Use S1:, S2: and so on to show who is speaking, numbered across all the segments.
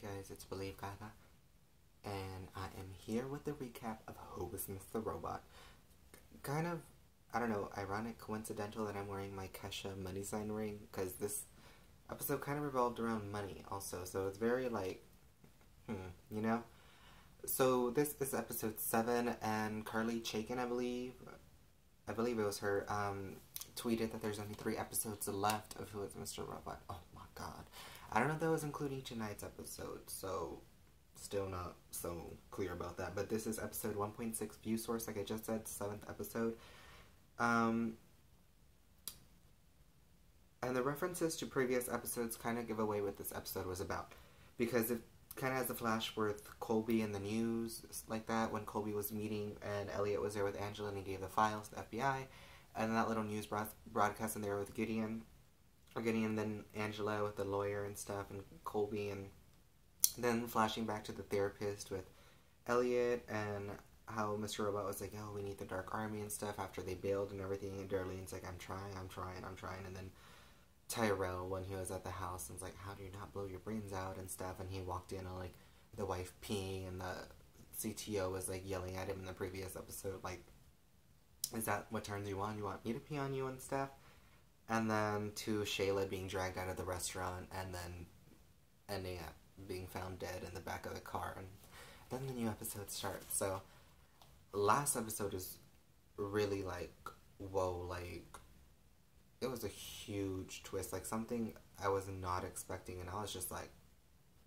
S1: guys, it's Believe Gaga, and I am here with the recap of Who Was Mr. Robot. Kind of, I don't know, ironic, coincidental that I'm wearing my Kesha money sign ring, because this episode kind of revolved around money also, so it's very like, you know? So this is episode 7, and Carly Chaikin, I believe it was her, tweeted that there's only 3 episodes left of Who Is Mr. Robot. Oh my god. I don't know if that was including tonight's episode, so still not so clear about that. But this is episode 1.6 view source, like I just said, 7th episode. And the references to previous episodes kind of give away what this episode was about. Because it kind of has a flash with Colby in the news, like that, when Colby was meeting and Elliot was there with Angela and he gave the files to the FBI. And that little news broadcast in there with Gideon. Or Gideon, then Angela with the lawyer and stuff, and Colby, and then flashing back to the therapist with Elliot, and how Mr. Robot was like, oh, we need the Dark Army and stuff after they bailed and everything, and Darlene's like, I'm trying, and then Tyrell, when he was at the house, and was like, how do you not blow your brains out and stuff, and he walked in on, like, the wife peeing, and the CTO was, like, yelling at him in the previous episode, like, is that what turns you on? You want me to pee on you and stuff? And then to Shayla being dragged out of the restaurant and then ending up being found dead in the back of the car. And then the new episode starts. So, last episode is really like, whoa, like, it was a huge twist. Like, something I was not expecting, and I was just like,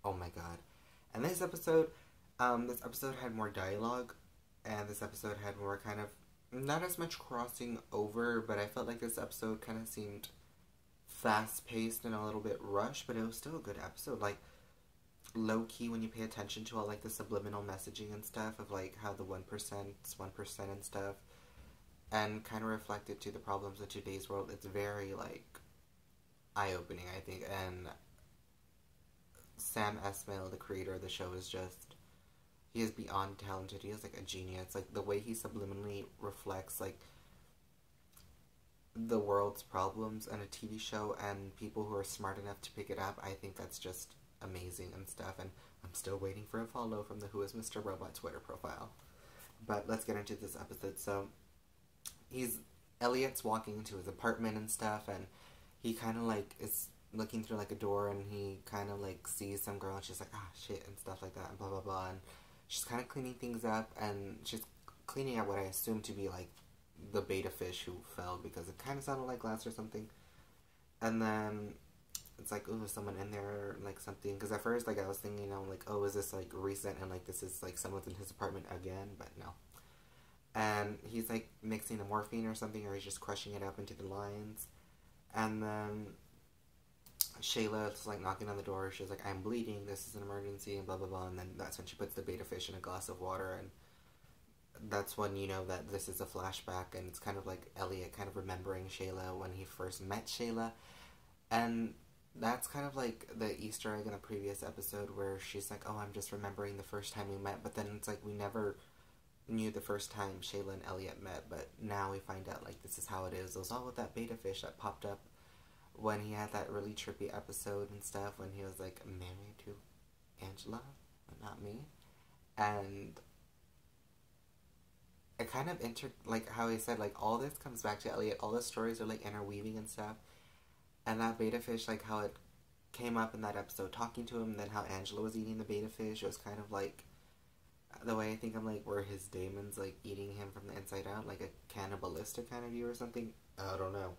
S1: oh my god. And this episode had more dialogue, and this episode had more kind of, not as much crossing over, but I felt like this episode kind of seemed fast-paced and a little bit rushed, but it was still a good episode. Like, low-key when you pay attention to all, like, the subliminal messaging and stuff of, like, how the 1%'s 1% and stuff, and kind of reflected to the problems of today's world. It's very, like, eye-opening, I think, and Sam Esmail, the creator of the show, is just, he is beyond talented. He is, like, a genius. Like, the way he subliminally reflects, like, the world's problems in a TV show and people who are smart enough to pick it up, I think that's just amazing and stuff. And I'm still waiting for a follow from the Who Is Mr. Robot Twitter profile. But let's get into this episode. So, Elliot's walking into his apartment and stuff, and he kind of, like, is looking through, like, a door, and he kind of, like, sees some girl, and she's like, ah, shit, and stuff like that, and blah, blah, blah, and she's kind of cleaning things up, and she's cleaning out what I assume to be, like, the beta fish who fell, because it kind of sounded like glass or something. And then it's like, ooh, is someone in there, like, something, because at first, like, I was thinking, you know, like, oh, is this, like, recent, and, like, this is, like, someone's in his apartment again, but no. And he's, like, mixing the morphine or something, or he's just crushing it up into the lines, and then Shayla's, like, knocking on the door. She's like, I'm bleeding, this is an emergency, and blah, blah, blah. And then that's when she puts the beta fish in a glass of water, and that's when you know that this is a flashback, and it's kind of like Elliot kind of remembering Shayla when he first met Shayla. And that's kind of like the Easter egg in the previous episode where she's like, oh, I'm just remembering the first time we met, but then it's like we never knew the first time Shayla and Elliot met, but now we find out, like, this is how it is. It was all with that beta fish that popped up when he had that really trippy episode and stuff, when he was, like, married to Angela, but not me. And it kind of like, how he said, like, all this comes back to Elliot, all the stories are, like, interweaving and stuff. And that beta fish, like, how it came up in that episode talking to him, and then how Angela was eating the beta fish, it was kind of, like, the way I think I'm, like, where his daemons, like, eating him from the inside out, like a cannibalistic kind of view or something. I don't know.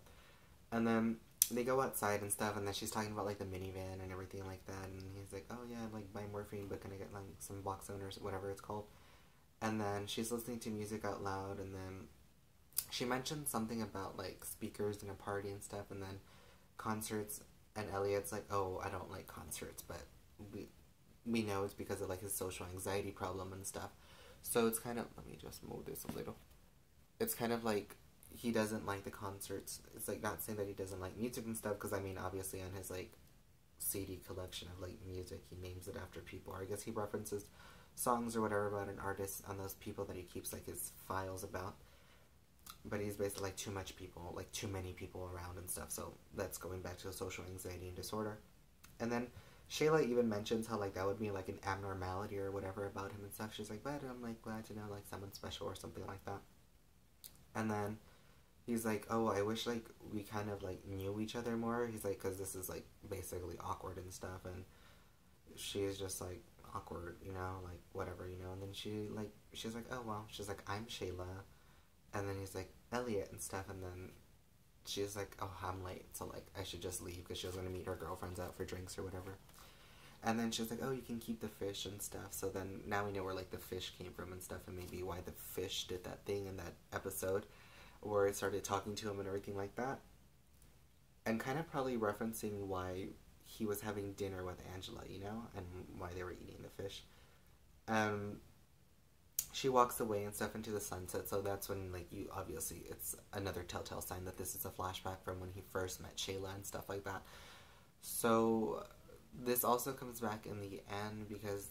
S1: And then they go outside and stuff, and then she's talking about, like, the minivan and everything like that, and he's like, oh, yeah, I'm, like, buying morphine, but can I get, like, some box owners, whatever it's called. And then she's listening to music out loud, and then she mentioned something about, like, speakers and a party and stuff, and then concerts, and Elliot's like, oh, I don't like concerts, but we know it's because of, like, his social anxiety problem and stuff. So it's kind of, let me just move this a little. It's kind of like, he doesn't like the concerts. It's, like, not saying that he doesn't like music and stuff, because, I mean, obviously on his, like, CD collection of, like, music, he names it after people. Or I guess he references songs or whatever about an artist on those people that he keeps, like, his files about. But he's basically, like, too much people, like, too many people around and stuff. So that's going back to the social anxiety and disorder. And then Shayla even mentions how, like, that would be, like, an abnormality or whatever about him and stuff. She's like, but I'm, like, glad to know, like, someone special or something like that. And then he's like, oh, I wish, like, we kind of, like, knew each other more. He's like, because this is, like, basically awkward and stuff. And she's just, like, awkward, you know, like, whatever, you know. And then she's like, oh, well. She's like, I'm Shayla. And then he's like, Elliot and stuff. And then she's like, oh, I'm late. So, like, I should just leave because she was going to meet her girlfriends out for drinks or whatever. And then she's like, oh, you can keep the fish and stuff. So then now we know where, like, the fish came from and stuff, and maybe why the fish did that thing in that episode where it started talking to him and everything like that. And kind of probably referencing why he was having dinner with Angela, you know, and why they were eating the fish. She walks away and stuff into the sunset, so that's when, like, you obviously, it's another telltale sign that this is a flashback from when he first met Shayla and stuff like that. So this also comes back in the end because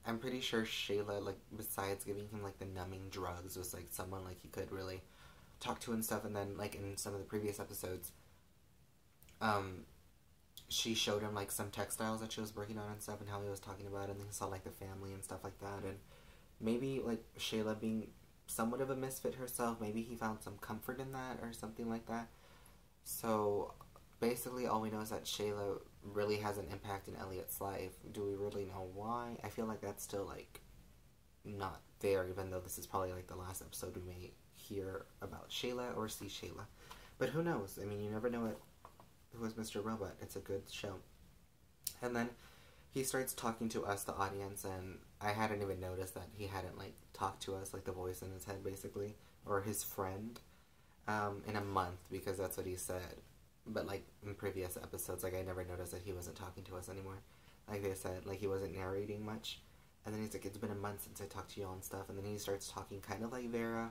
S1: I'm pretty sure Shayla, like, besides giving him, like, the numbing drugs, was, like, someone, like, he could really talk to and stuff. And then, like, in some of the previous episodes, she showed him, like, some textiles that she was working on and stuff and how he was talking about it, and then he saw, like, the family and stuff like that. And maybe, like, Shayla being somewhat of a misfit herself, maybe he found some comfort in that or something like that. So basically all we know is that Shayla really has an impact in Elliot's life. Do we really know why? I feel like that's still, like, not there, even though this is probably, like, the last episode we may hear about Shayla or see Shayla. But who knows? I mean, you never know who is Mr. Robot. It's a good show. And then he starts talking to us, the audience, and I hadn't even noticed that he hadn't, like, talked to us, like, the voice in his head, basically, or his friend, in a month, because that's what he said. But, like, in previous episodes, like, I never noticed that he wasn't talking to us anymore. Like they said, like, he wasn't narrating much. And then he's like, it's been a month since I talked to y'all and stuff. And then he starts talking kind of like Vera,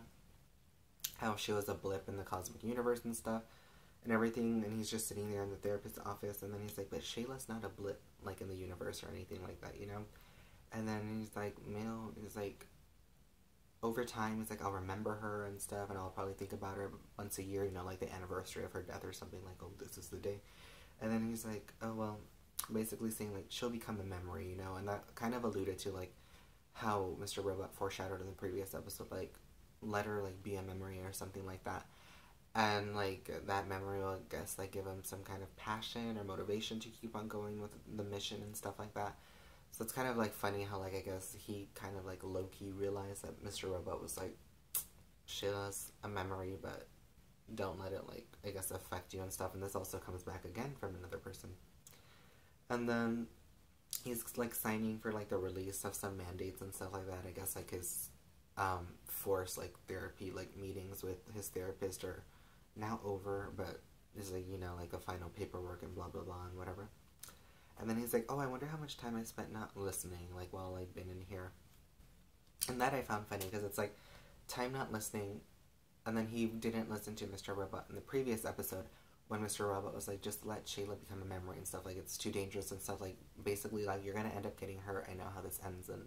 S1: how she was a blip in the cosmic universe and stuff, and everything. And he's just sitting there in the therapist's office. And then he's like, but Shayla's not a blip, like, in the universe or anything like that, you know? And then he's like, he's like, over time, he's like, I'll remember her and stuff, and I'll probably think about her once a year, you know, like the anniversary of her death or something, like, oh, this is the day. And then he's like, oh, well, basically saying, like, she'll become a memory, you know, and that kind of alluded to, like, how Mr. Robot foreshadowed in the previous episode, like, let her, like, be a memory or something like that. And, like, that memory will, I guess, like, give him some kind of passion or motivation to keep on going with the mission and stuff like that. So it's kind of, like, funny how, like, I guess he kind of, like, low-key realized that Mr. Robot was like, Shayla's a memory, but don't let it, like, I guess, affect you and stuff. And this also comes back again from another person. And then he's, like, signing for, like, the release of some mandates and stuff like that. I guess, like, his forced, like, therapy, like, meetings with his therapist are now over, but is, like, you know, like, the final paperwork and blah, blah, blah, and whatever. And then he's like, oh, I wonder how much time I spent not listening, like, while I've been in here. And that I found funny, because it's like, time not listening, and then he didn't listen to Mr. Robot in the previous episode, when Mr. Robot was like, just let Shayla become a memory and stuff, like, it's too dangerous and stuff, like, basically, like, you're gonna end up getting hurt, I know how this ends. And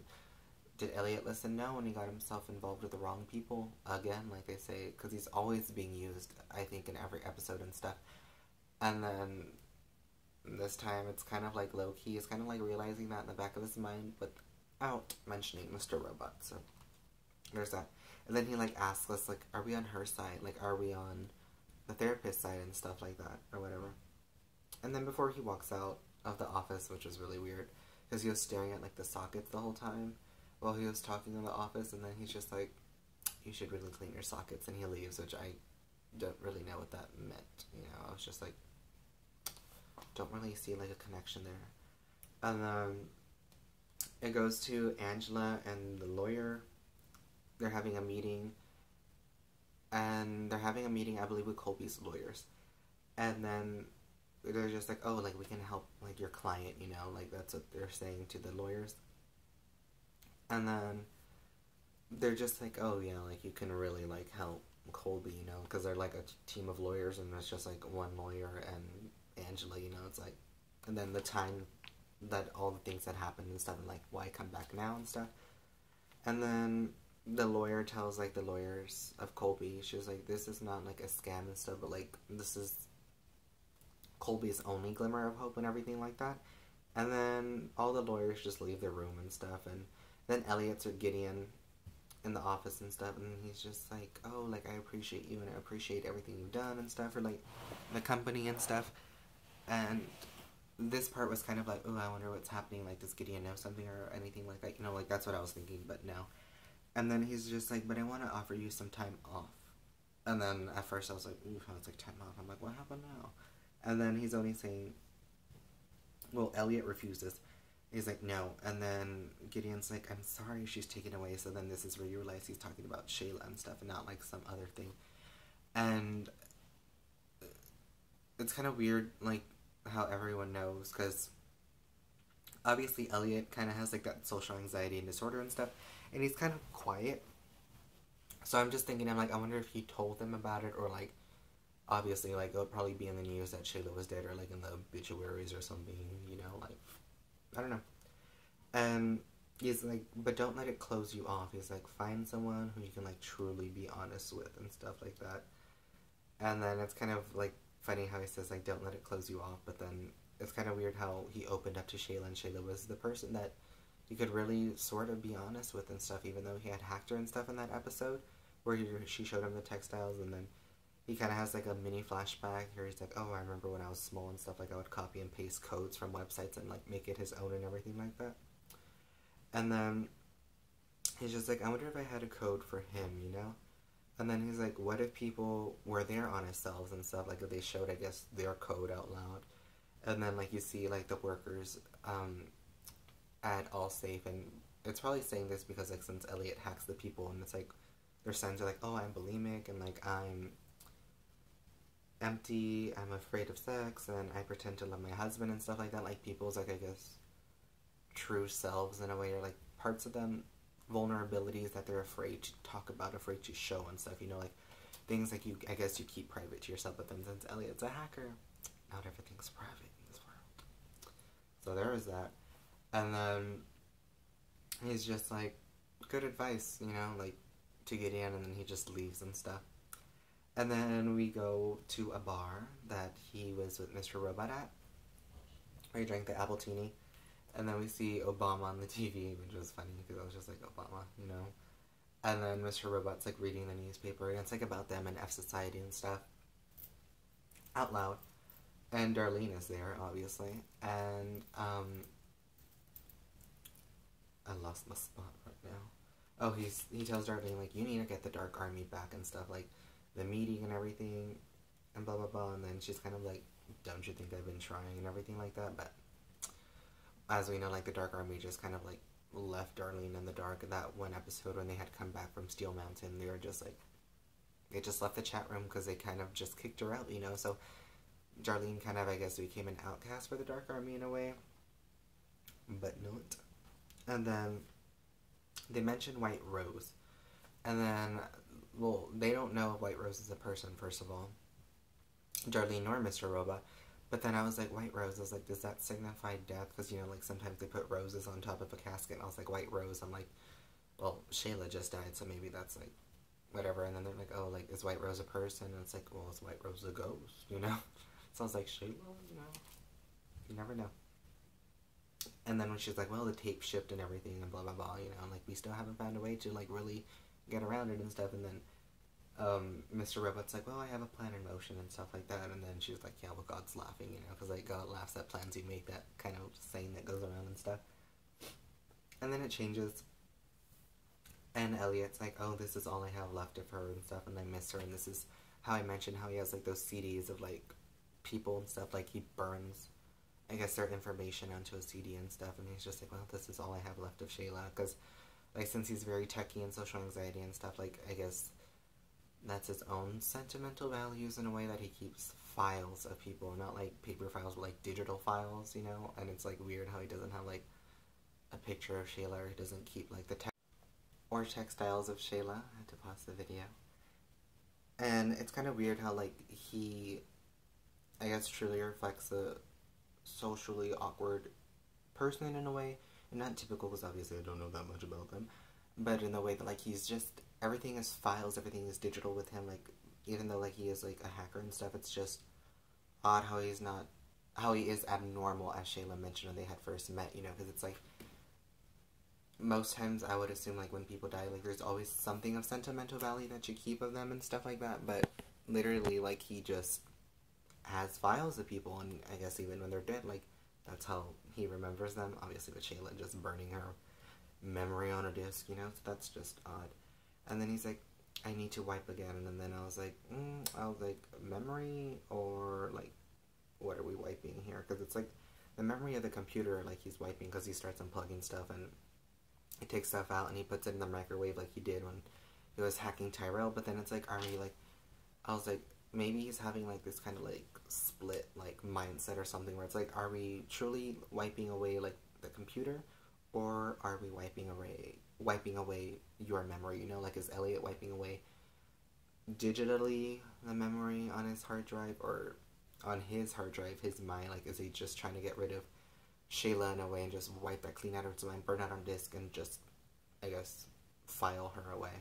S1: did Elliot listen? No, and he got himself involved with the wrong people, again, like they say, because he's always being used, I think, in every episode and stuff. And then this time it's kind of like low-key. He's kind of like realizing that in the back of his mind without mentioning Mr. Robot. So there's that. And then he, like, asks us, like, are we on her side? Like, are we on the therapist's side and stuff like that or whatever. And then before he walks out of the office, which was really weird because he was staring at, like, the sockets the whole time while he was talking in the office, and then he's just like, you should really clean your sockets, and he leaves, which I don't really know what that meant, you know. I was just like, don't really see, like, a connection there. And it goes to Angela and the lawyer. They're having a meeting, and they're having a meeting, I believe, with Colby's lawyers. And then they're just like, oh, like, we can help, like, your client, you know, like, that's what they're saying to the lawyers. And then they're just like, oh, yeah, like, you can really, like, help Colby, you know, because they're, like, a team of lawyers, and there's just, like, one lawyer and Angela, you know. It's like, and then the time that all the things that happened and stuff, and, like, why come back now and stuff. And then the lawyer tells, like, the lawyers of Colby, she was like, this is not, like, a scam and stuff, but, like, this is Colby's only glimmer of hope and everything like that. And then all the lawyers just leave their room and stuff, and then Elliot's with Gideon in the office and stuff, and he's just like, oh, like, I appreciate you, and I appreciate everything you've done and stuff, or, like, the company and stuff. And this part was kind of like, oh, I wonder what's happening, like, does Gideon know something or anything like that, you know, like, that's what I was thinking, but no. And then he's just like, but I want to offer you some time off. And then at first I was like, ooh, I was like, time off, I'm like, what happened now? And then he's only saying, well, Elliot refuses. He's like, no. And then Gideon's like, I'm sorry she's taken away. So then this is where you realize he's talking about Shayla and stuff and not like some other thing. And it's kind of weird, like, how everyone knows, because obviously Elliot kind of has like that social anxiety and disorder and stuff, and he's kind of quiet. So I'm just thinking, I'm like, I wonder if he told them about it, or like, obviously, like, it'll probably be in the news that Shayla was dead, or like in the obituaries or something, you know, like, I don't know. And he's like, but don't let it close you off. He's like, find someone who you can like truly be honest with and stuff like that. And then it's kind of like funny how he says like, don't let it close you off, but then it's kind of weird how he opened up to Shayla, and Shayla was the person that he could really sort of be honest with and stuff, even though he had hacked her and stuff in that episode where she showed him the textiles. And then he kind of has like a mini flashback where he's like, oh, I remember when I was small and stuff, like I would copy and paste codes from websites and like make it his own and everything like that. And then he's just like, I wonder if I had a code for him, you know? And then he's like, what if people were their honest selves and stuff, like if they showed, I guess, their code out loud. And then like you see like the workers at Allsafe, and it's probably saying this because like since Elliot hacks the people, and it's like their signs are like, oh, I'm bulimic, and like I'm empty, I'm afraid of sex, and I pretend to love my husband and stuff like that. Like people's like, I guess, true selves in a way, or like parts of them, vulnerabilities that they're afraid to talk about, afraid to show and stuff, you know, like things like you, I guess you keep private to yourself. But then since Elliot's a hacker, not everything's private in this world. So there is that. And then he's just like, good advice, you know, like to Gideon, and then he just leaves and stuff. And then we go to a bar that he was with Mr. Robot at, where he drank the Appletini. And then we see Obama on the TV, which was funny because I was just like, Obama, you know. And then Mr. Robot's like reading the newspaper, and it's like about them and F Society and stuff out loud. And Darlene is there, obviously. And I lost my spot right now. Oh, he tells Darlene like, you need to get the Dark Army back and stuff, like the meeting and everything, and blah blah blah. And then she's kind of like, don't you think I've been trying and everything like that? But as we know, like the Dark Army just kind of like left Darlene in the dark. That one episode when they had come back from Steel Mountain, they were just like, they just left the chat room because they kind of just kicked her out, you know. So Darlene kind of, I guess, became an outcast for the Dark Army in a way, but not. And then they mention White Rose, and then, well, they don't know if White Rose is a person, first of all, Darlene nor Mr. Robot. But then I was like, White Rose, I was like, does that signify death? Because, you know, like, sometimes they put roses on top of a casket, and I was like, White Rose, I'm like, well, Shayla just died, so maybe that's, like, whatever. And then they're like, oh, like, is White Rose a person? And it's like, well, is White Rose a ghost, you know? So I was like, Shayla, you know, you never know. And then when she's like, well, the tape shipped and everything, and blah, blah, blah, you know, and, like, we still haven't found a way to, like, really get around it and stuff. And then Mr. Robot's like, well, I have a plan in motion and stuff like that. And then she was like, yeah, well, God's laughing, you know, because like God laughs at plans you make, that kind of saying that goes around and stuff. And then it changes, and Elliot's like, oh, this is all I have left of her and stuff, and I miss her. And this is how I mentioned how he has like those CDs of like people and stuff, like he burns, I guess, their information onto a CD and stuff. And he's just like, well, this is all I have left of Shayla, because like since he's very techie and social anxiety and stuff, like I guess that's his own sentimental values in a way, that he keeps files of people, not like paper files, but like digital files, you know. And it's like weird how he doesn't have like a picture of Shayla, or he doesn't keep like the textiles of Shayla. I had to pause the video. And it's kind of weird how like he, I guess, truly reflects a socially awkward person in a way, and not typical because obviously I don't know that much about them, but in the way that like he's just, everything is files, everything is digital with him. Like even though like he is like a hacker and stuff, it's just odd how he is abnormal, as Shayla mentioned when they had first met, you know, because it's like, most times I would assume, like, when people die, like, there's always something of sentimental value that you keep of them and stuff like that, but literally, like, he just has files of people, and I guess even when they're dead, like, that's how he remembers them, obviously with Shayla just burning her memory on a disc, you know, so that's just odd. And then he's like, I need to wipe again, and then I was like, memory, or, like, what are we wiping here? Because it's like, the memory of the computer, like, he's wiping, because he starts unplugging stuff, and he takes stuff out, and he puts it in the microwave, like he did when he was hacking Tyrell, but then it's like, are we, like, I was like, maybe he's having, like, this kind of, like, split, like, mindset or something, where it's like, are we truly wiping away, like, the computer, or are we wiping away your memory, you know, like, is Elliot wiping away digitally the memory on his hard drive, or on his hard drive, his mind, like, is he just trying to get rid of Shayla in a way and just wipe that clean out of his mind, burn out on disk, and just, I guess, file her away.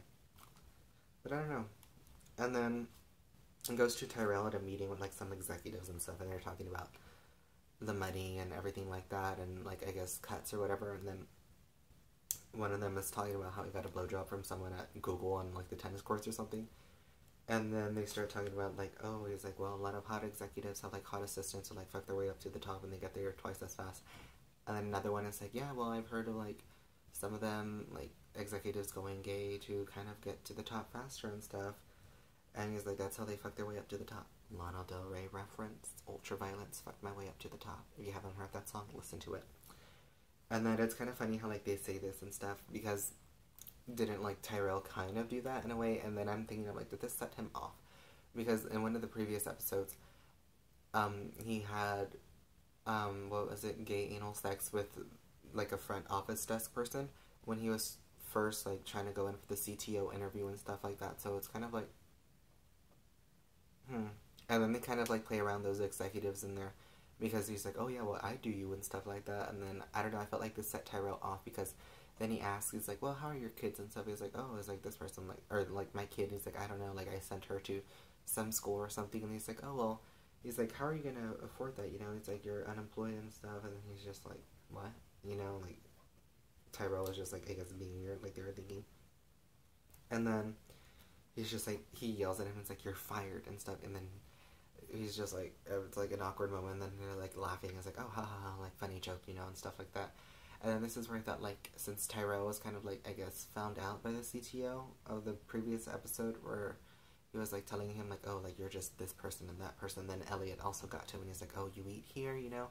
S1: But I don't know. And then it goes to Tyrell at a meeting with, like, some executives and stuff, and they're talking about the money and everything like that, and, like, I guess cuts or whatever, and then one of them is talking about how he got a blowjob from someone at Google on, like, the tennis courts or something. And then they start talking about, like, oh, he's like, well, a lot of hot executives have, like, hot assistants who, like, fuck their way up to the top and they get there twice as fast. And then another one is like, yeah, well, I've heard of, like, some of them, like, executives going gay to kind of get to the top faster and stuff. And he's like, that's how they fuck their way up to the top. Lana Del Rey reference, Ultraviolence, fucked my way up to the top. If you haven't heard that song, listen to it. And then it's kind of funny how, like, they say this and stuff, because didn't, like, Tyrell kind of do that in a way? And then I'm thinking, I'm like, did this set him off? Because in one of the previous episodes, he had, what was it, gay anal sex with, like, a front office desk person when he was first, like, trying to go in for the CTO interview and stuff like that. So it's kind of like, And then they kind of, like, play around those executives in there, because he's like, oh yeah, well, I do you and stuff like that. And then, I don't know, I felt like this set Tyrell off, because then he asks, he's like, well, how are your kids and stuff? He's like, oh, it's like this person, like, or, like, my kid. He's like, I don't know, like, I sent her to some school or something. And he's like, oh, well, he's like, how are you going to afford that, you know? He's like, you're unemployed and stuff. And then he's just like, what? You know, like, Tyrell is just, like, I guess being weird, like they were thinking. And then he's just like, he yells at him, it's like, you're fired and stuff. And then he's just like, it's like an awkward moment, and then they're, like, laughing. It's like, oh, ha ha ha, like, funny joke, you know, and stuff like that. And then this is where I thought, like, since Tyrell was kind of, like, I guess, found out by the CTO of the previous episode, where he was, like, telling him, like, oh, like, you're just this person and that person. Then Elliot also got to him, and he's like, oh, you eat here, you know?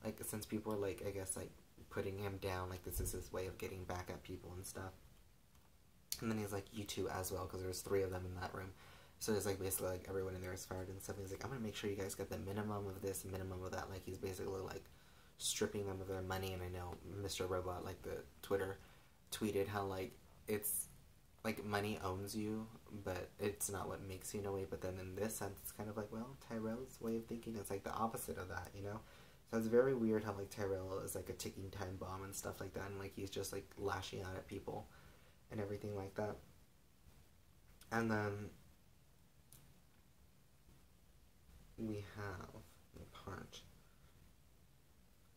S1: Like, since people were, like, I guess, like, putting him down, like, this is his way of getting back at people and stuff. And then he's like, you too as well, because there's 3 of them in that room. So it's like, basically, like, everyone in there is fired and stuff. And he's like, I'm gonna make sure you guys get the minimum of this, minimum of that. Like, he's basically, like, stripping them of their money. And I know Mr. Robot, like, the Twitter, tweeted how, like, it's, like, money owns you, but it's not what makes you in a way. But then in this sense, it's kind of like, well, Tyrell's way of thinking is, like, the opposite of that, you know? So it's very weird how, like, Tyrell is, like, a ticking time bomb and stuff like that. And, like, he's just, like, lashing out at people and everything like that. And then we have the part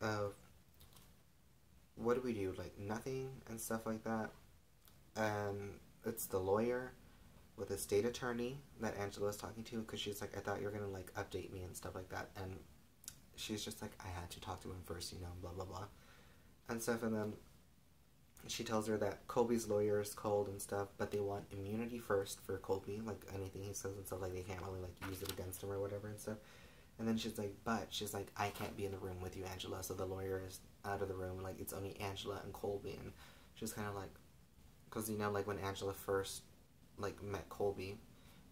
S1: of, what do we do? Like, nothing and stuff like that. And it's the lawyer with the state attorney that Angela's talking to, because she's like, I thought you were going to, like, update me and stuff like that. And she's just like, I had to talk to him first, you know, blah, blah, blah. And stuff, and then she tells her that Colby's lawyer is cold and stuff, but they want immunity first for Colby, like, anything he says and stuff, like, they can't really, like, use it against him or whatever and stuff. And then she's like, but, she's like, I can't be in the room with you, Angela, so the lawyer is out of the room, like, it's only Angela and Colby. And she's kind of like, because, you know, like, when Angela first, like, met Colby,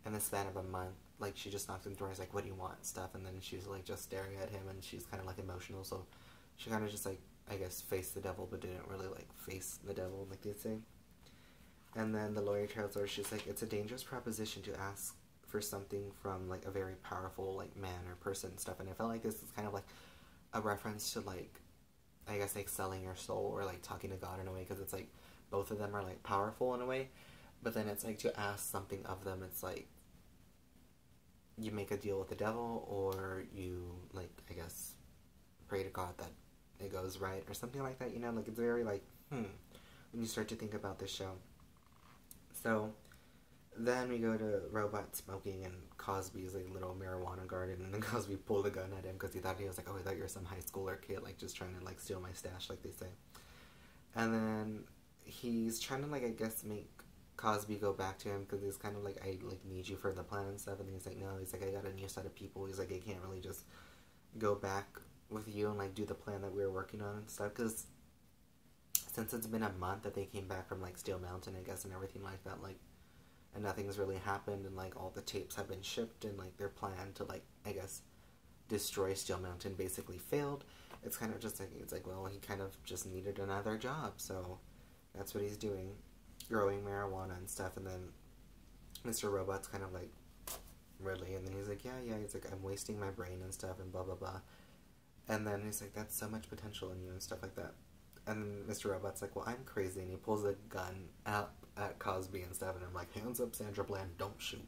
S1: in the span of a month, like, she just knocked on the door, he's like, what do you want, and stuff, and then she's, like, just staring at him, and she's kind of, like, emotional, so she kind of just, like, I guess, faced the devil, but didn't really, like, face the devil, like they say. And then the lawyer tells her, she's like, it's a dangerous proposition to ask for something from, like, a very powerful, like, man or person and stuff. And I felt like this is kind of, like, a reference to, like, I guess, like, selling your soul, or, like, talking to God in a way, because it's, like, both of them are, like, powerful in a way, but then it's, like, to ask something of them, it's, like, you make a deal with the devil, or you, like, I guess, pray to God that it goes right, or something like that, you know? Like, it's very, like, when you start to think about this show. So, then we go to robot smoking and Cosby's, like, little marijuana garden, and then Cosby pulled a gun at him because he thought, he was like, oh, I thought you were some high schooler kid, like, just trying to, like, steal my stash, like they say. And then he's trying to, like, I guess, make Cosby go back to him because he's kind of like, I, like, need you for the plan and stuff. And he's like, no, he's like, I got a new set of people. He's like, I can't really just go back with you and, like, do the plan that we were working on and stuff. Because since it's been a month that they came back from, like, Steel Mountain, I guess, and everything like that, like, and nothing's really happened, and, like, all the tapes have been shipped, and, like, their plan to, like, I guess, destroy Steel Mountain basically failed. It's kind of just like, it's like, well, he kind of just needed another job, so that's what he's doing, growing marijuana and stuff. And then Mr. Robot's kind of like, really? And then he's like, yeah, he's like, I'm wasting my brain and stuff, and blah, blah, blah. And then he's like, that's so much potential in you and stuff like that. And then Mr. Robot's like, well, I'm crazy, and he pulls a gun up at Cosby and stuff, and I'm like, hands up, Sandra Bland, don't shoot.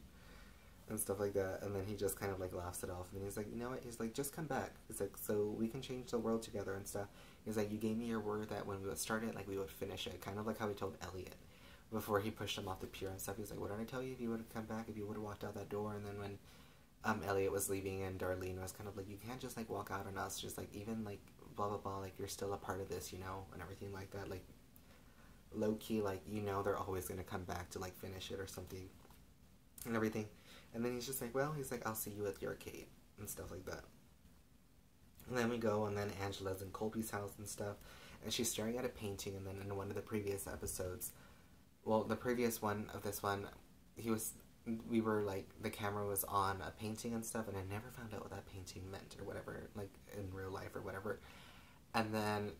S1: And stuff like that. And then he just kind of, like, laughs it off. And he's like, you know what? He's like, just come back. He's like, so we can change the world together and stuff. He's like, you gave me your word that when we would start it, like, we would finish it. Kind of like how he told Elliot before he pushed him off the pier and stuff. He's like, what did I tell you? If you would have come back, if you would have walked out that door. And then when Elliot was leaving and Darlene was kind of like, you can't just, like, walk out on us. Just, like, even, like, blah, blah, blah. Like, you're still a part of this, you know? And everything like that. Like, low-key, like, you know they're always going to come back to, like, finish it or something. And everything. And then he's just like, well, he's like, I'll see you at the arcade and stuff like that. And then we go, and then Angela's in Colby's house and stuff, and she's staring at a painting. And then in one of the previous episodes, well, the previous one of this one, we were like, the camera was on a painting and stuff, and I never found out what that painting meant or whatever, like in real life or whatever. And then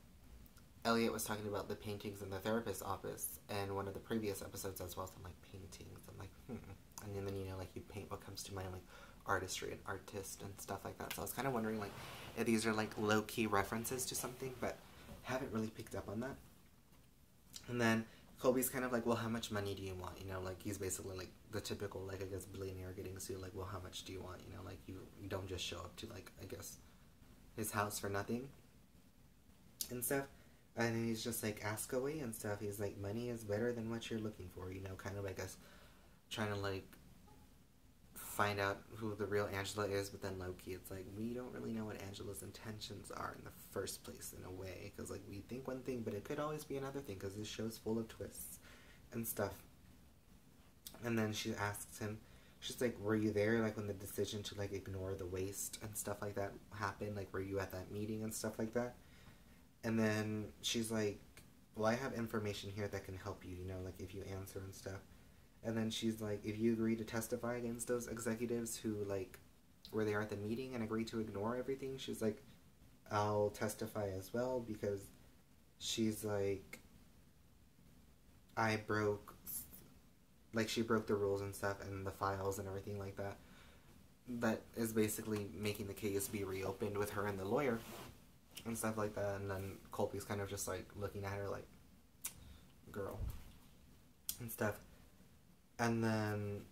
S1: Elliot was talking about the paintings in the therapist's office in one of the previous episodes as well. So I'm like, paintings. I'm like, And then, you know, like, you paint what comes to mind, like, artistry and artist and stuff like that. So I was kind of wondering, like, if these are, like, low-key references to something, but haven't really picked up on that. And then Colby's kind of like, well, how much money do you want? You know, like, he's basically, like, the typical, like, I guess, billionaire getting sued. Like, well, how much do you want? You know, like, you don't just show up to, like, I guess, his house for nothing and stuff. And then he's just like, ask away and stuff. He's like, money is better than what you're looking for, you know, kind of, I guess, trying to, like, find out who the real Angela is. But then low-key, it's like, we don't really know what Angela's intentions are in the first place, in a way, because, like, we think one thing, but it could always be another thing, because this show's full of twists and stuff. And then she asks him, she's like, were you there, like, when the decision to, like, ignore the waste and stuff like that happened? Like, were you at that meeting and stuff like that? And then she's like, well, I have information here that can help you, you know, like, if you answer and stuff. And then she's like, if you agree to testify against those executives who, like, were there at the meeting and agree to ignore everything, she's like, I'll testify as well, because she's like, she broke the rules and stuff and the files and everything like that. That is basically making the case be reopened with her and the lawyer and stuff like that. And then Colby's kind of just, like, looking at her like, girl, and stuff. And then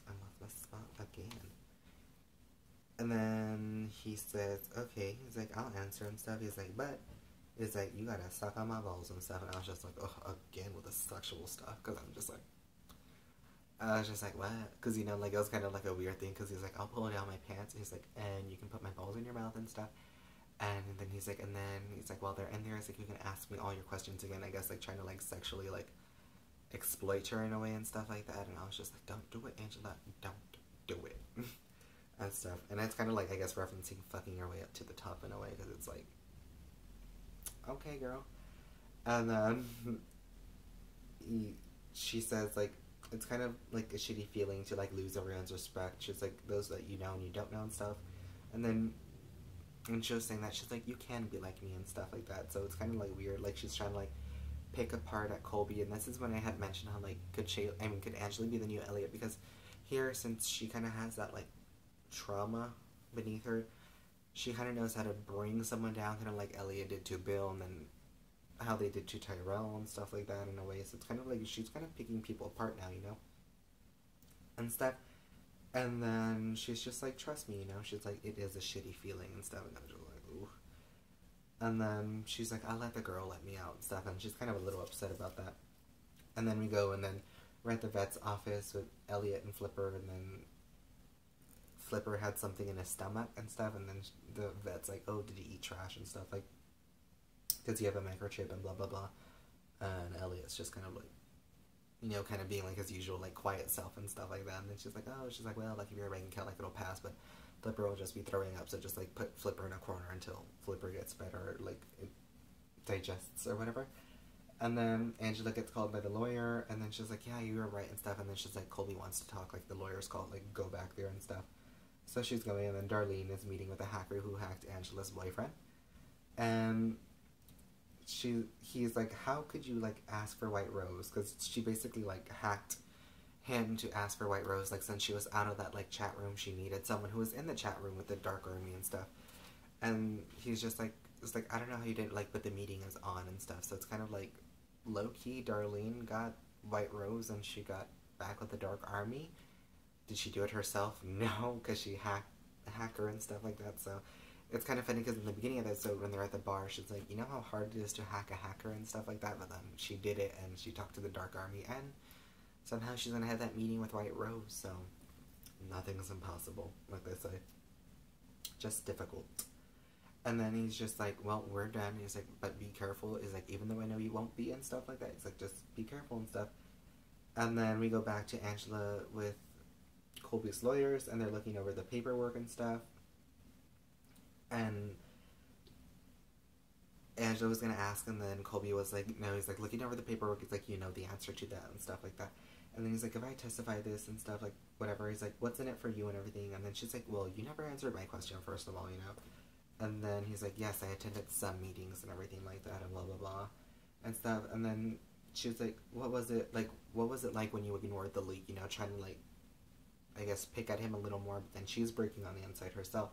S1: I lost my spot again. And then he says, okay, he's like, I'll answer and stuff. He's like, but it's like, you gotta suck on my balls and stuff. And I was just like, oh, again with the sexual stuff, because I was just like, what? Because, you know, like, it was kind of like a weird thing, because he's like, I'll pull down my pants. And he's like, and you can put my balls in your mouth and stuff. And then he's like, while they're in there, he's like, you can ask me all your questions again. I guess, like, trying to, like, sexually, like, exploit her in a way and stuff like that. And I was just like, don't do it, Angela. Don't do it. And stuff. And it's kind of like, I guess, referencing fucking your way up to the top in a way, because it's like, okay, girl. And then she says, like, it's kind of like a shitty feeling to, like, lose everyone's respect. She's like, those that you know and you don't know and stuff. And then, and she was saying that, she's like, you can be like me and stuff like that. So it's kind of, like, weird. Like, she's trying to, like, pick apart at Colby. And this is when I had mentioned how, like, could Angela be the new Elliot? Because here, since she kind of has that, like, trauma beneath her, she kind of knows how to bring someone down, kind of like Elliot did to Bill, and then how they did to Tyrell and stuff like that in a way. So it's kind of like she's kind of picking people apart now, you know, and stuff. And then she's just like, trust me, you know. She's like, it is a shitty feeling and stuff. And I'm just like, ooh. And then she's like, I'll let the girl let me out and stuff. And she's kind of a little upset about that. And then we go, and then we're at the vet's office with Elliot and Flipper. And then Flipper had something in his stomach and stuff. And then the vet's like, oh, did he eat trash and stuff? Like, does he have a microchip and blah, blah, blah. And Elliot's just kind of like, you know, kind of being like his usual, like, quiet self and stuff like that. And then she's like, well, like, if you're a bank account, like, it'll pass, but Flipper will just be throwing up, so just, like, put Flipper in a corner until Flipper gets better, like, it digests or whatever. And then Angela gets called by the lawyer, and then she's like, yeah, you were right and stuff. And then she's like, Colby wants to talk, like, the lawyer's called, like, go back there and stuff. So she's going, and then Darlene is meeting with a hacker who hacked Angela's boyfriend. And he's like, how could you, like, ask for White Rose? Because she basically, like, hacked him to ask for White Rose, like, since she was out of that, like, chat room, she needed someone who was in the chat room with the Dark Army and stuff. And he's just like, it's like, I don't know how you did, like, but the meeting is on and stuff. So it's kind of like, low-key, Darlene got White Rose and she got back with the Dark Army. Did she do it herself? No, because she hacked a hacker and stuff like that. So it's kind of funny because in the beginning of the episode, when they're at the bar, she's like, you know how hard it is to hack a hacker and stuff like that? But then she did it, and she talked to the Dark Army, and somehow she's going to have that meeting with White Rose, so nothing's impossible, like they say. Just difficult. And then he's just like, well, we're done. He's like, but be careful. He's like, even though I know you won't be and stuff like that, he's like, just be careful and stuff. And then we go back to Angela with Colby's lawyers, and they're looking over the paperwork and stuff. And Angela was going to ask, and then Colby was like, no, he's like, looking over the paperwork, he's like, you know the answer to that and stuff like that. And then he's like, if I testify this and stuff, like, whatever, he's like, what's in it for you and everything? And then she's like, well, you never answered my question, first of all, you know? And then he's like, yes, I attended some meetings and everything like that, and blah, blah, blah, and stuff. And then she was like, what was it like when you ignored the leak, you know, trying to, like, I guess, pick at him a little more, but then she's breaking on the inside herself.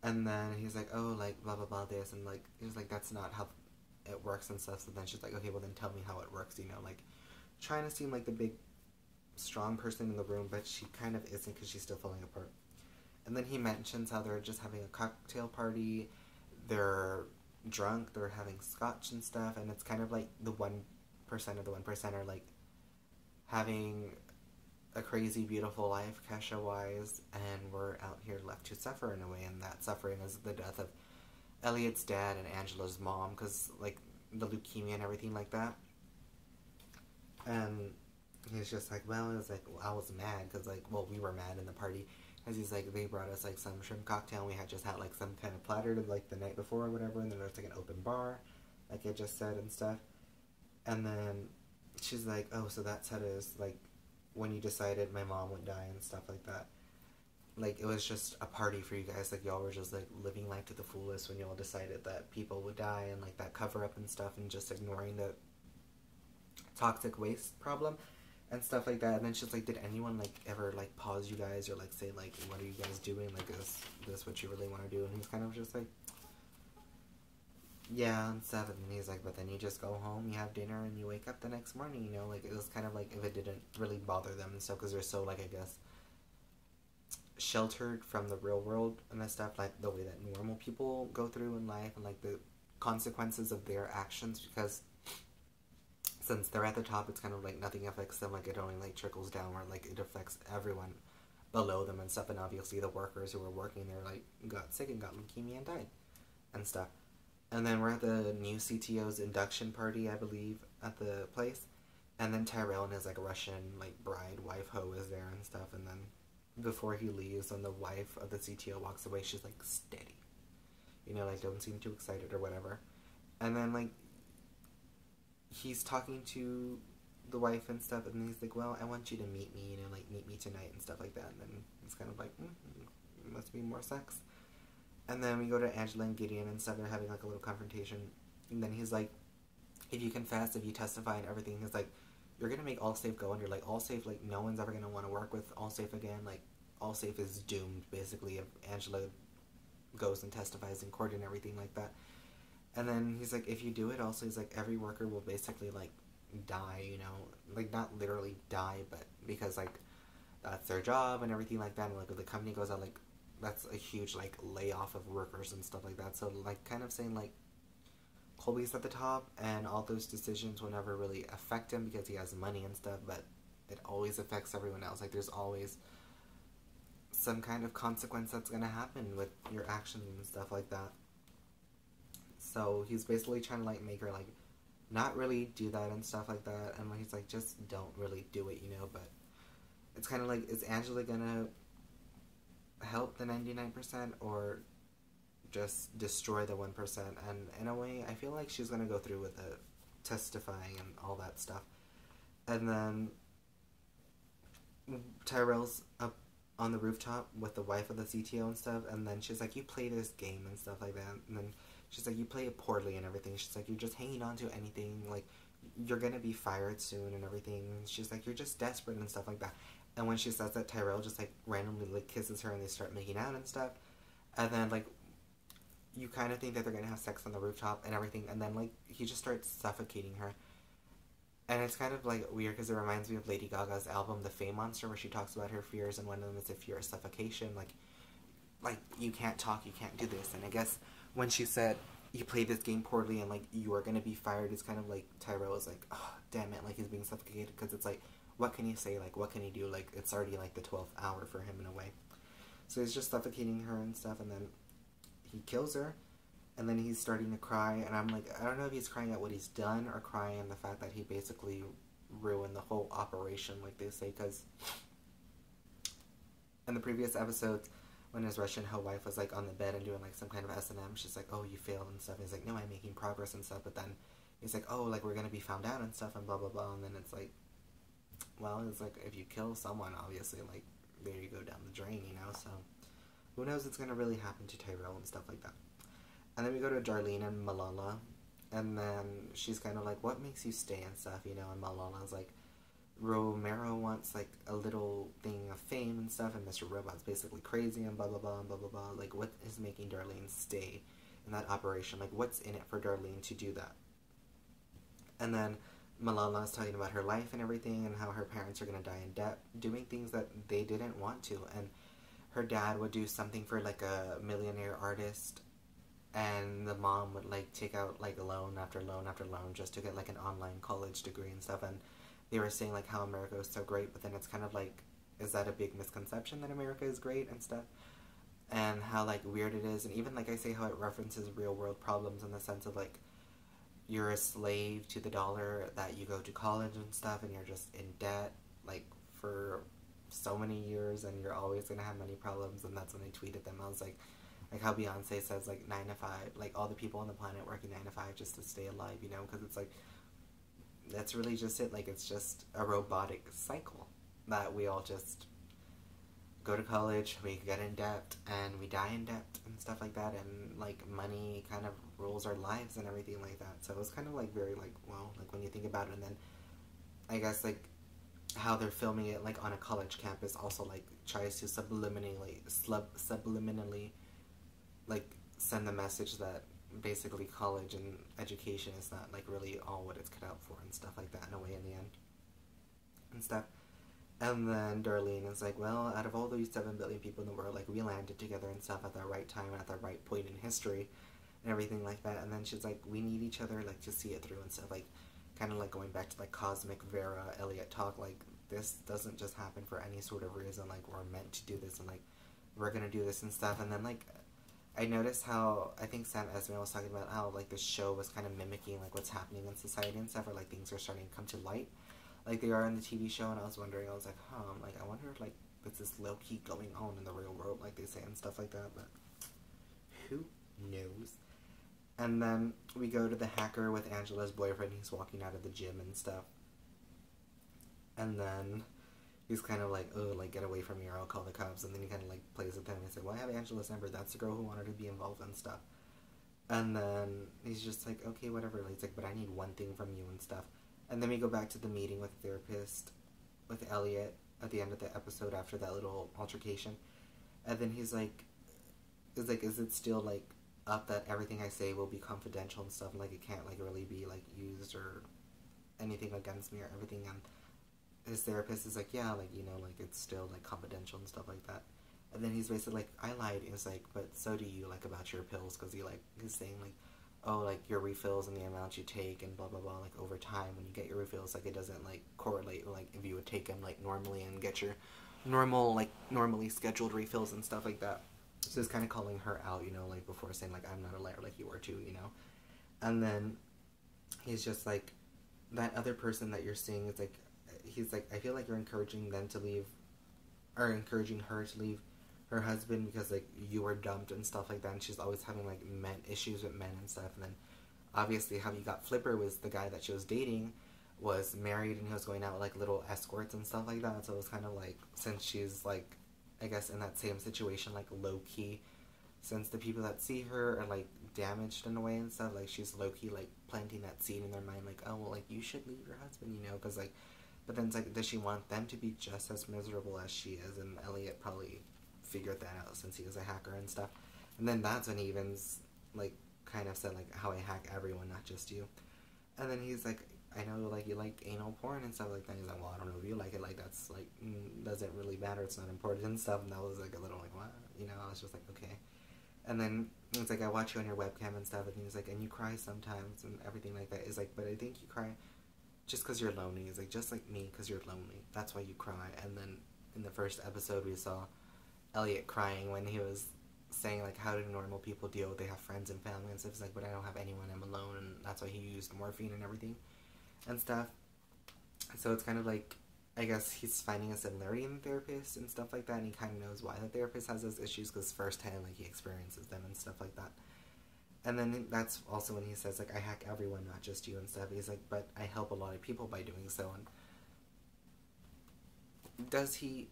S1: And then he's like, oh, like, blah, blah, blah, this, and, like, he's like, that's not how it works and stuff. So then she's like, okay, well, then tell me how it works, you know, like, trying to seem like the big, strong person in the room, but she kind of isn't because she's still falling apart. And then he mentions how they're just having a cocktail party, they're drunk, they're having scotch and stuff, and it's kind of like the 1% of the 1% are, like, having a crazy, beautiful life, Kesha-wise, and we're out here left to suffer in a way, and that suffering is the death of Elliot's dad and Angela's mom, because, like, the leukemia and everything like that. And he's just like, well, it was like, well, I was mad, because, like, well, we were mad in the party, because he's like, they brought us, like, some shrimp cocktail, and we had just had, like, some kind of platter, like, the night before or whatever, and then there's, like, an open bar, like I just said, and stuff. And then she's like, oh, so that's how it is, like, when you decided my mom would die and stuff like that. Like, it was just a party for you guys. Like, y'all were just, like, living life to the fullest when y'all decided that people would die, and, like, that cover-up and stuff, and just ignoring the toxic waste problem and stuff like that. And then she's like, did anyone, like, ever, like, pause you guys or, like, say, like, what are you guys doing? Like, is this what you really want to do? And he's kind of just like, yeah, and stuff. And he's like, but then you just go home, you have dinner, and you wake up the next morning, you know? Like, it was kind of like, if it didn't really bother them and stuff, because they're so, like, I guess, sheltered from the real world and that stuff, like, the way that normal people go through in life, and, like, the consequences of their actions, because since they're at the top, it's kind of like nothing affects them, like, it only, like, trickles down, where, like, it affects everyone below them and stuff, and obviously the workers who were working there, like, got sick and got leukemia and died and stuff. And then we're at the new CTO's induction party, I believe, at the place. And then Tyrell and his, like, Russian, like, bride, wife, hoe is there and stuff. And then before he leaves, when the wife of the CTO walks away, she's, like, steady. You know, like, don't seem too excited or whatever. And then, like, he's talking to the wife and stuff. And then he's like, well, I want you to meet me, you know, like, meet me tonight and stuff like that. And then it's kind of like, must be more sex. And then we go to Angela and Gideon and stuff, and they're having, like, a little confrontation. And then he's like, if you confess, if you testify and everything, he's like, you're going to make Allsafe go under. Like, Allsafe, like, no one's ever going to want to work with Allsafe again. Like, Allsafe is doomed, basically, if Angela goes and testifies in court and everything like that. And then he's like, if you do it, also, he's like, every worker will basically, like, die, you know? Like, not literally die, but because, like, that's their job and everything like that. And like if the company goes out, like that's a huge like layoff of workers and stuff like that. So like kind of saying like Colby's at the top and all those decisions will never really affect him because he has money and stuff, but it always affects everyone else. Like there's always some kind of consequence that's gonna happen with your actions and stuff like that. So he's basically trying to like make her like not really do that and stuff like that, and he's like, just don't really do it, you know. But it's kind of like, is Angela gonna help the 99% or just destroy the 1%? And in a way, I feel like she's gonna go through with it, testifying and all that stuff. And then Tyrell's up on the rooftop with the wife of the CTO and stuff, and then she's like, you play this game and stuff like that, and then she's like, you play it poorly and everything. She's like, you're just hanging on to anything, like you're gonna be fired soon and everything. And she's like, you're just desperate and stuff like that. And when she says that, Tyrell just like randomly like kisses her and they start making out and stuff. And then like you kind of think that they're gonna have sex on the rooftop and everything, and then like he just starts suffocating her. And it's kind of like weird because it reminds me of Lady Gaga's album The Fame Monster, where she talks about her fears, and one of them is a fear of suffocation. Like you can't talk, you can't do this. And I guess when she said you play this game poorly and like you are gonna be fired, it's kind of like Tyrell is like, oh damn it, like he's being suffocated, because it's like, what can he say, like what can he do, like it's already like the 12th hour for him in a way. So he's just suffocating her and stuff, and then he kills her, and then he's starting to cry, and I'm like, I don't know if he's crying at what he's done or crying at the fact that he basically ruined the whole operation, like they say, because in the previous episodes, when his Russian hoe wife was like on the bed and doing like some kind of S&M, she's like, oh, you failed and stuff. And he's like, no, I'm making progress and stuff. But then he's like, oh, like we're gonna be found out and stuff and blah blah blah. And then it's like, well, it's like if you kill someone, obviously, like there you go down the drain, you know. So who knows what's gonna really happen to Tyrell and stuff like that. And then we go to Darlene and Malala, and then she's kind of like, what makes you stay and stuff, you know. And Malala's like, Romero wants like a little thing of fame and stuff, and Mr. Robot's basically crazy and blah blah blah and blah blah blah. Like, what is making Darlene stay in that operation? Like, what's in it for Darlene to do that? And then Malala's talking about her life and everything, and how her parents are gonna die in debt, doing things that they didn't want to. And her dad would do something for like a millionaire artist, and the mom would like take out like loan after loan after loan just to get like an online college degree and stuff. And they were saying like how America is so great, but then it's kind of like, is that a big misconception that America is great and stuff? And how like weird it is, and even like I say how it references real world problems in the sense of like, you're a slave to the dollar, that you go to college and stuff and you're just in debt like for so many years and you're always gonna have money problems. And that's when I tweeted them. I was like how Beyonce says like 9 to 5, like all the people on the planet working 9 to 5 just to stay alive, you know, because it's like, that's really just it. Like, it's just a robotic cycle that we all just go to college, we get in debt, and we die in debt and stuff like that, and like money kind of rules our lives and everything like that. So it was kind of like very like, well, like when you think about it. And then I guess like how they're filming it like on a college campus also like tries to subliminally like send the message that basically college and education is not like really all what it's cut out for and stuff like that in a way in the end and stuff. And then Darlene is like, well, out of all these 7 billion people in the world, like we landed together and stuff at the right time and at the right point in history and everything like that. And then she's like, we need each other like to see it through and stuff, like kind of like going back to like cosmic Vera Elliott talk, like this doesn't just happen for any sort of reason, like we're meant to do this and like we're gonna do this and stuff. And then like I noticed how, I think Sam Esmail was talking about how, like, the show was kind of mimicking, like, what's happening in society and stuff, or, like, things are starting to come to light, like they are in the TV show. And I was wondering, I was like, I'm like, I wonder if, like, it's this low-key going on in the real world, like they say, and stuff like that, but who knows? And then we go to the hacker with Angela's boyfriend. He's walking out of the gym and stuff. And then he's kind of like, oh, like, get away from me or I'll call the cops. And then he kind of, like, plays with them and says, well, I have Angela's number. That's the girl who wanted to be involved and stuff. And then he's just like, okay, whatever. He's like, but I need one thing from you and stuff. And then we go back to the meeting with the therapist, with Elliot, at the end of the episode after that little altercation. And then he's like, is it still, like, up that everything I say will be confidential and stuff? And, like, it can't, like, really be, like, used or anything against me or everything. And his therapist is like, yeah, like, you know, like, it's still, like, confidential and stuff like that. And then he's basically like, I lied. He's like, but so do you, like, about your pills, because he's saying, like, oh, like, your refills and the amount you take and blah, blah, blah, like, over time, when you get your refills, like, it doesn't, like, correlate, like, if you would take them, like, normally and get your normally scheduled refills and stuff like that. So he's kind of calling her out, you know, like, before saying, like, I'm not a liar, like, you are too, you know. And then he's just like, that other person that you're seeing is like, he's like, I feel like you're encouraging them to leave, or encouraging her to leave her husband because, like, you were dumped and stuff like that, and she's always having, like, issues with men and stuff. And then obviously how you got Flipper was the guy that she was dating was married, and he was going out with, like, little escorts and stuff like that. So it was kind of like, since she's, like, I guess in that same situation, like, low-key, since the people that see her are, like, damaged in a way and stuff, like, she's low-key, like, planting that seed in their mind, like, oh, well, like, you should leave your husband, you know, because, like, but then it's like, does she want them to be just as miserable as she is? And Elliot probably figured that out since he was a hacker and stuff. And then that's when he even, like, kind of said, like, how I hack everyone, not just you. And then he's like, I know, like, you like anal porn and stuff like that. He's like, well, I don't know if you like it, like, that's, like, doesn't really matter, it's not important and stuff. And that was, like, a little, like, what? You know, I was just like, okay. And then it's like, I watch you on your webcam and stuff, and he's like, and you cry sometimes and everything like that. It's like, but I think you cry just because you're lonely. He's like, just like me, because you're lonely. That's why you cry. And then in the first episode, we saw Elliot crying when he was saying, like, how do normal people deal with, they have friends and family and stuff. He's like, but I don't have anyone, I'm alone, and that's why he used morphine and everything and stuff. So it's kind of like, I guess he's finding a similarity in the therapist and stuff like that, and he kind of knows why the therapist has those issues, because firsthand, like, he experiences them and stuff like that. And then that's also when he says, like, I hack everyone, not just you and stuff. He's like, but I help a lot of people by doing so. And does he?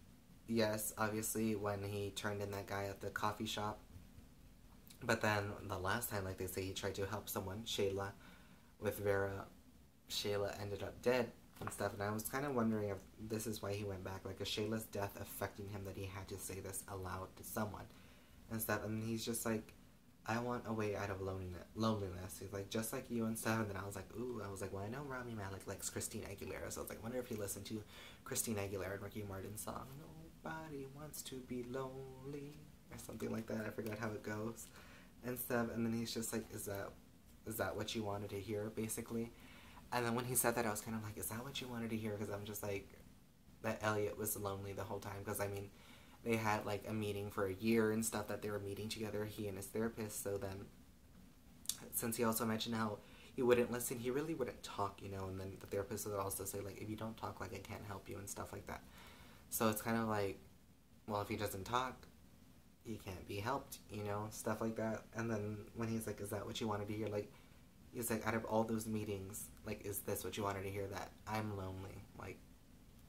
S1: Yes, obviously, when he turned in that guy at the coffee shop. But then the last time, like they say, he tried to help someone, Shayla, with Vera. Shayla ended up dead and stuff, and I was kind of wondering if this is why he went back, like, is Shayla's death affecting him that he had to say this aloud to someone and stuff. And he's just like, I want a way out of loneliness. He's like, just like you and stuff. And then I was like, ooh, I was like, well, I know Rami Malek likes Christina Aguilera, so I was like, wonder if he listened to Christina Aguilera and Ricky Martin's song, Nobody Wants to Be Lonely, or something like that. I forgot how it goes and stuff. And then he's just like, is that what you wanted to hear, basically? And then when he said that, I was kind of like, is that what you wanted to hear? Because I'm just like, that Elliot was lonely the whole time. Because, I mean, they had, like, a meeting for a year and stuff, that they were meeting together, he and his therapist. So then, since he also mentioned how he wouldn't listen, he really wouldn't talk, you know. And then the therapist would also say, like, if you don't talk, like, I can't help you and stuff like that. So it's kind of like, well, if he doesn't talk, he can't be helped, you know, stuff like that. And then when he's like, is that what you wanted to hear? Like, he's like, out of all those meetings, like, is this what you wanted to hear? That I'm lonely, like,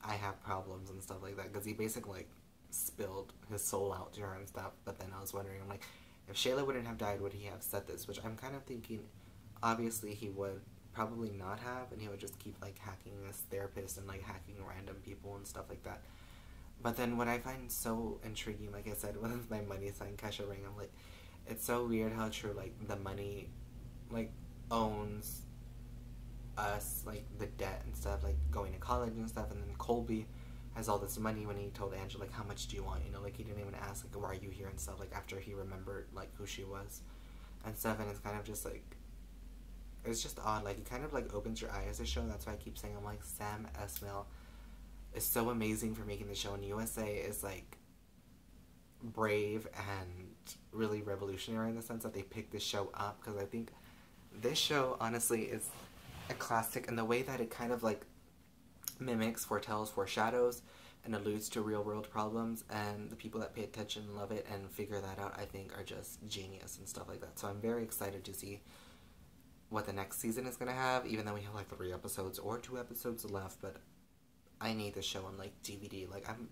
S1: I have problems and stuff like that. Because he basically, like, spilled his soul out to her and stuff. But then I was wondering, I'm like, if Shayla wouldn't have died, would he have said this? Which I'm kind of thinking, obviously he would probably not have, and he would just keep, like, hacking this therapist and, like, hacking random people and stuff like that. But then what I find so intriguing, like I said, with my money sign Kesha ring, I'm like, it's so weird how true, like, the money, like, owns us, like, the debt and stuff, like, going to college and stuff. And then Colby has all this money when he told Angela, like, how much do you want, you know, like, he didn't even ask, like, why are you here and stuff, like, after he remembered, like, who she was and stuff. And it's kind of just, like, it's just odd, like, it kind of, like, opens your eyes, the show. That's why I keep saying, I'm like, Sam Esmail is so amazing for making the show, and USA is, like, brave and really revolutionary in the sense that they picked this show up, because I think this show, honestly, is a classic in the way that it kind of, like, mimics, foretells, foreshadows, and alludes to real-world problems, and the people that pay attention love it and figure that out, I think, are just genius and stuff like that. So I'm very excited to see what the next season is going to have, even though we have, like, 3 episodes or 2 episodes left. But I need this show on, like, DVD. Like, I'm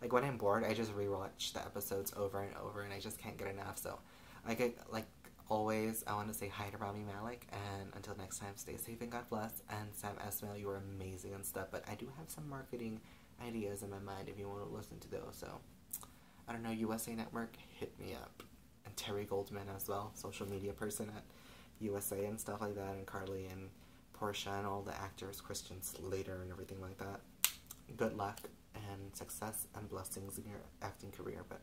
S1: like, when I'm bored, I just rewatch the episodes over and over, and I just can't get enough. So I get, like, always, I want to say hi to Rami Malek, and until next time, stay safe and God bless. And Sam Esmail, you are amazing and stuff, but I do have some marketing ideas in my mind if you want to listen to those. So I don't know, USA Network, hit me up. And Terry Goldman as well, social media person at USA and stuff like that, and Carly and Portia and all the actors, Christian Slater and everything like that. Good luck and success and blessings in your acting career. But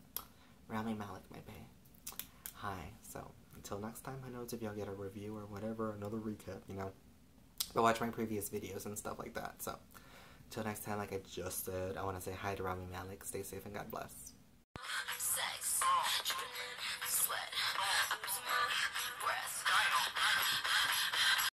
S1: Rami Malek, my bae. Hi. So until next time, who knows if y'all get a review or whatever, another recap, you know. But watch my previous videos and stuff like that. So until next time, like I just said, I want to say hi to Rami Malek. Stay safe and God bless.